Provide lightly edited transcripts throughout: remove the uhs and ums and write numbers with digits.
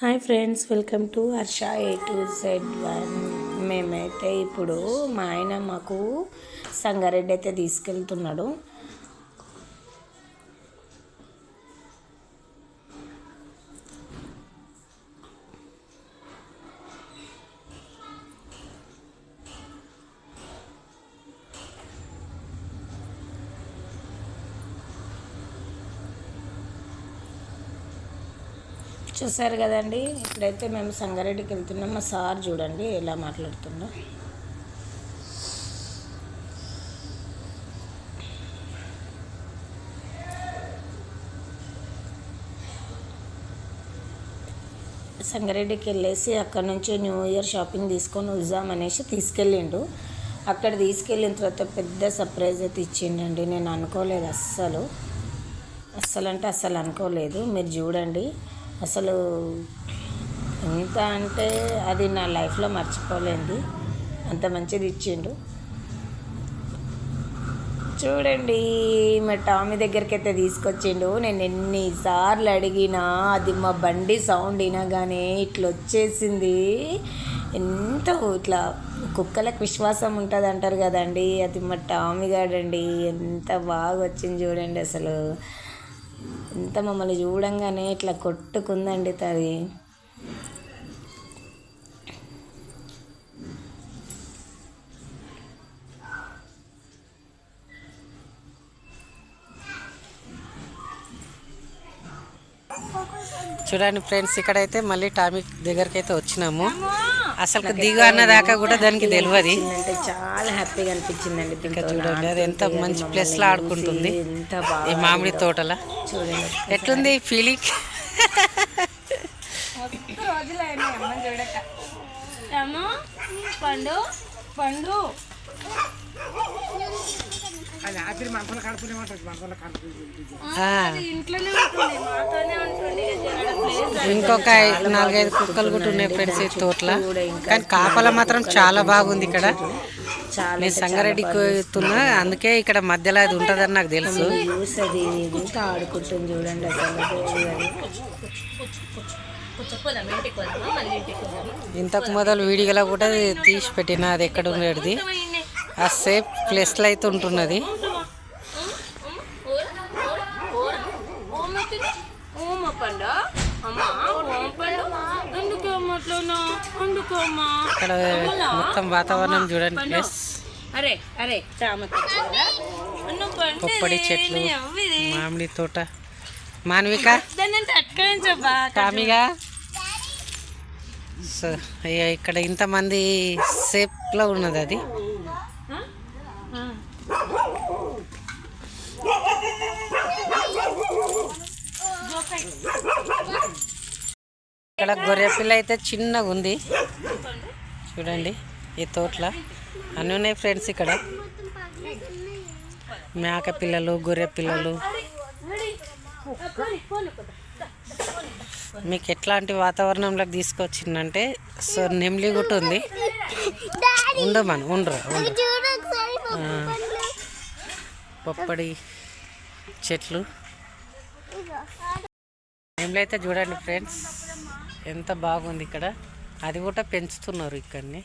Hi friends, welcome to Harsha A to Z1. మేమైతే ఇప్పుడు మా ఆయన మాకు సంగారెడ్డి అయితే తీసుకెళ్తున్నాడు. చూసారు కదండి, ఇప్పుడైతే మేము సంగారెడ్డికి వెళ్తున్నాం. మా సార్ చూడండి ఎలా మాట్లాడుతుండో. సంగారెడ్డికి వెళ్ళేసి అక్కడ నుంచి న్యూ ఇయర్ షాపింగ్ తీసుకొని వద్దామనేసి తీసుకెళ్ళిండు. అక్కడ తీసుకెళ్ళిన తర్వాత పెద్ద సర్ప్రైజ్ అయితే ఇచ్చిండండి. నేను అనుకోలేదు, అస్సలు అంటే అస్సలు అనుకోలేదు. మీరు చూడండి, అసలు ఎంత అంటే అది నా లైఫ్లో మర్చిపోలేంది, అంత మంచిది ఇచ్చిండు. చూడండి, మా టామీ దగ్గరికి అయితే తీసుకొచ్చిండు. నేను ఎన్నిసార్లు అడిగినా అది మా బండి సౌండ్ వినగానే ఇట్లా వచ్చేసింది. ఎంత ఇట్లా కుక్కలకు విశ్వాసం ఉంటుంది అంటారు కదండి, అది మా టామీ గాడండి. ఎంత బాగా వచ్చింది చూడండి. అసలు ఎంత మమ్మల్ని చూడంగానే ఇట్లా కొట్టుకుందండి అది. చూడండి ఫ్రెండ్స్, ఇక్కడైతే మళ్ళీ టామిక్ దగ్గరికి అయితే వచ్చినాము. అసలు దిగు అన్న దాకా కూడా దానికి తెలియదు. అంటే చాలా హ్యాపీగా అనిపించిందండి. ఇంకా చూడండి, అది ఎంత మంచి ప్లేస్ లో ఆడుకుంటుంది ఈ మామిడి తోటల. చూడండి ఎట్లుంది ఫీలింగ్. పండు పండు ఇంకొక 4-5 కుక్కలు కూడా ఉన్నాయి ఫ్రెండ్స్ ఈ తోటల. కానీ కాపల మాత్రం చాలా బాగుంది ఇక్కడ. నేను సంగారెడ్డికి వెళ్తున్నా, అందుకే ఇక్కడ మధ్యలో అది ఉంటుందని నాకు తెలుసు. ఆడుకుంటుంది చూడండి అసలు. ఇంతకు మొదలు వీడియోలో కూడా తీసి పెట్టిన అది ఎక్కడ ఉండేది. ఆ సేఫ్ ప్లేస్లో అయితే ఉంటున్నది. ఇక్కడ మొత్తం వాతావరణం చూడండి ప్లేస్. పొప్పడి చెట్లు, మామిడి తోట. మాన్విక టామిగా. సో ఇక్కడ ఇంతమంది సేఫ్లో ఉన్నది అది. ఇక్కడ గొర్రె పిల్ల అయితే చిన్నగా ఉంది చూడండి. ఈ తోటలో అన్నీ ఉన్నాయి ఫ్రెండ్స్. ఇక్కడ మేక పిల్లలు, గొర్రె పిల్లలు. మీకు ఎట్లాంటి వాతావరణంలోకి తీసుకొచ్చిందంటే, సో నెమ్లి గుట్ట ఉంది, ఉండరు పొప్పడి చెట్లు. నెమ్లి అయితే చూడండి ఫ్రెండ్స్ ఎంత బాగుంది ఇక్కడ. అది కూడా పెంచుతున్నారు ఇక్కడని.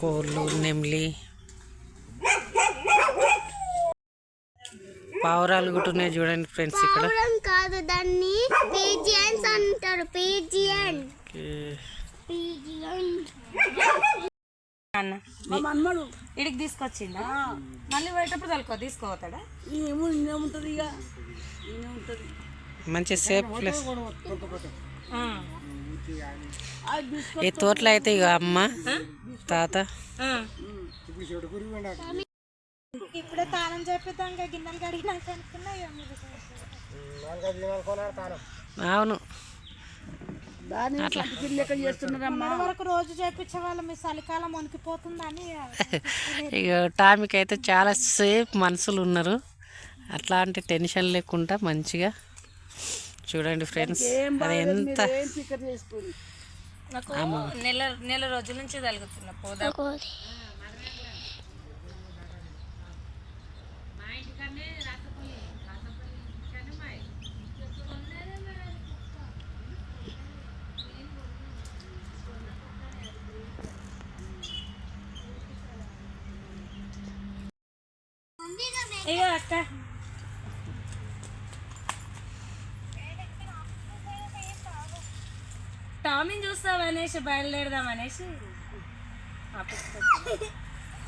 కోళ్ళు, నెమ్లి, పావురాలు కూడా ఉన్నాయి చూడండి ఫ్రెండ్స్ ఇక్కడ. కాదు, దాన్ని పీజియన్స్ అంటారు. పీజియన్ ఇడికి తీసుకొచ్చిందా? మళ్ళీ పోయేటప్పుడు తలుకో తీసుకోతాడా? మంచి సేఫ్ ప్లేస్. ఈ తోటలో అయితే ఇక అమ్మ, తాత. ఇప్పుడు తానం చెప్పిద్దాం, గిన్నెలు కడిగినాక అవును, వరకు రోజు చేపించే వాళ్ళం. మీ చలికాలం వణికిపోతుందని ఇక టామిక్ అయితే చాలా సేఫ్ మనుషులు ఉన్నారు. అట్లాంటి టెన్షన్ లేకుండా మంచిగా చూడండి ఫ్రెండ్స్. అది ఎంత నాకు నెల రోజుల నుంచి తగులుతున్నా పోదా. ఇగో అక్క టామీని చూస్తావు అనేసి బయలుదేరదాం అనేసి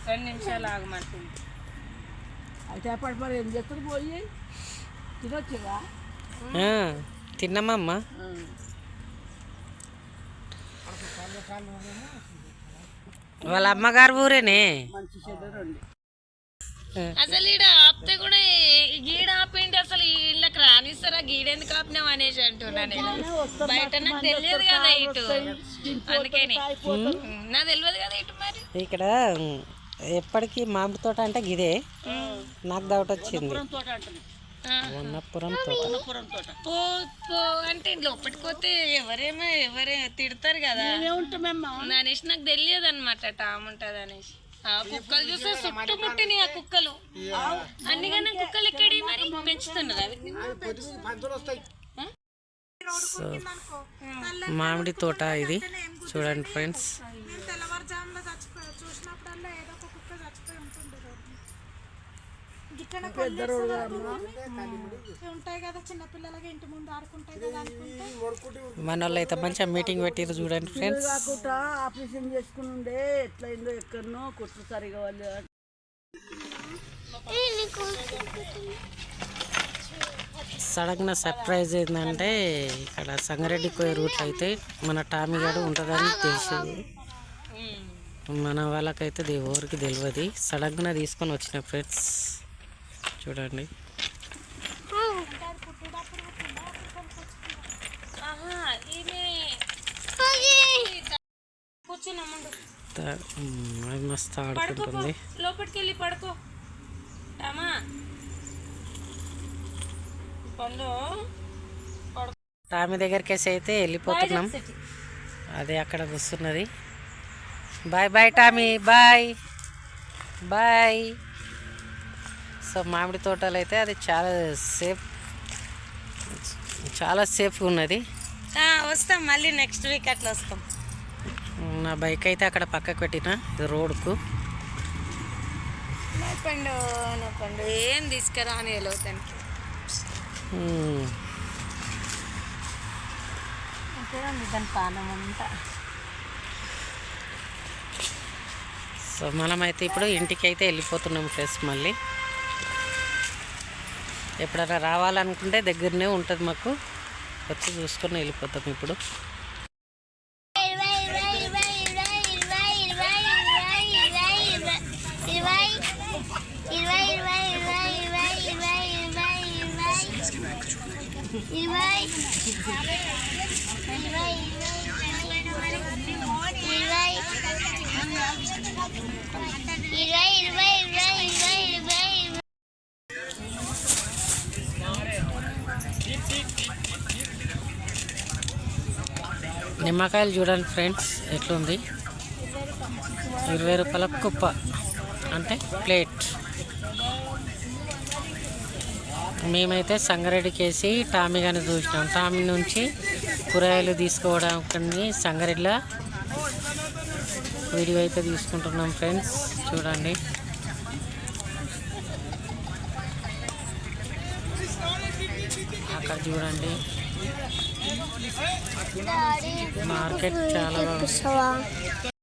2 నిమిషాలు ఆగమంటుంది. అయితే అప్పటి మరి ఏం చేస్తారు పోయి తినొచ్చుగా. తిన్నామమ్మా. వాళ్ళ అమ్మగారు ఊరేనే. మంచి చెడ్డరండి. అసలు ఈడ ఆపితే కూడా గీడ ఆపేంటి, అసలు ఇళ్ళకి రానిస్తారా, గీడెందుకు ఆపినాం అనేసి అంటున్నా నేను. బయట నాకు తెలియదు కదా ఇటు, అందుకని నాకు తెలియదు కదా ఇటు. మరి ఇక్కడ ఎప్పటికీ మామిడి తోట అంటే గిదే. నాకు డౌట్ వచ్చింది వన్నపురం తోట. పో అంటే లోపలికి పోతే ఎవరే తిడతారు కదా అనేసి నాకు తెలియదు అనమాట టామ్ ఉంటుంది అనేసి. కుక్కలు చూస్తే చుట్టుముట్టినాయి ఆ కుక్కలు. అన్నిగానే కుక్కలు ఎక్కడి మరి పెంచుతున్నారు అవి. సో మామిడి తోట ఇది చూడండి ఫ్రెండ్స్. తెల్లవారుజాములో చూసినప్పుడల్లా ఏదో ఒక కుక్క చచ్చిపోయి ఉంటుంది. ఇక్కడ ఉంటాయి కదా చిన్నపిల్లలకి ఇంటి ముందు ఆడుకుంటాయి కదా అనుకుంటే. మన వాళ్ళు అయితే మంచిగా మీటింగ్ పెట్టిరు చూడండి ఫ్రెండ్స్. కాకుండా ఆపరేషన్ చేసుకుని ఉండే ఎట్లయిందో ఎక్కడనో కుట్లు సరిగా వాళ్ళు. సడన్గా సర్ప్రైజ్ ఏంటంటే ఇక్కడ సంగారెడ్డి పోయే రూట్ అయితే మన టామీ గారు ఉంటుందని తెలిసింది. మన వాళ్ళకైతే ఎవరికి తెలియదు. సడన్గా తీసుకొని వచ్చిన ఫ్రెండ్స్ చూడండి. అది మస్తు ఆడుకుంటుంది. లోపలికి వెళ్ళి పడుకో టామా. టామీ దగ్గరికి అయితే వెళ్ళిపోతున్నాం. అదే అక్కడ కూర్చున్నది. Bye bye Tommy, bye bye. So మామిడి తోటలు అయితే అది చాలా సేఫ్గా ఉన్నది. వస్తాం మళ్ళీ నెక్స్ట్ వీక్ అట్లా వస్తాం. నా బైక్ అయితే అక్కడ పక్కకు పెట్టిన రోడ్కు. నొప్పండు ఏం తీసుకురా అని వెళ్ళవుతానికి. దాని పానం అంతా. సో మనమైతే ఇప్పుడు ఇంటికి అయితే వెళ్ళిపోతున్నాం ఫ్రెండ్స్. మళ్ళీ ఎప్పుడైనా రావాలనుకుంటే దగ్గరనే ఉంటుంది మాకు, వచ్చి చూసుకొని వెళ్ళిపోతాం ఇప్పుడు. నిమ్మకాయలు చూడండి ఫ్రెండ్స్ ఎట్లుంది. 20 రూపాయల కుప్ప అంటే ప్లేట్. మేమైతే సంగారెడ్డికి వేసి టామీ కానీ చూసినాం. టామీ నుంచి కూరగాయలు తీసుకోవడానికి సంగారెడ్డిలో వీడియో అయితే తీసుకుంటున్నాం ఫ్రెండ్స్ చూడండి. అక్కడ చూడండి మార్కెట్ చాలా బాగుంది.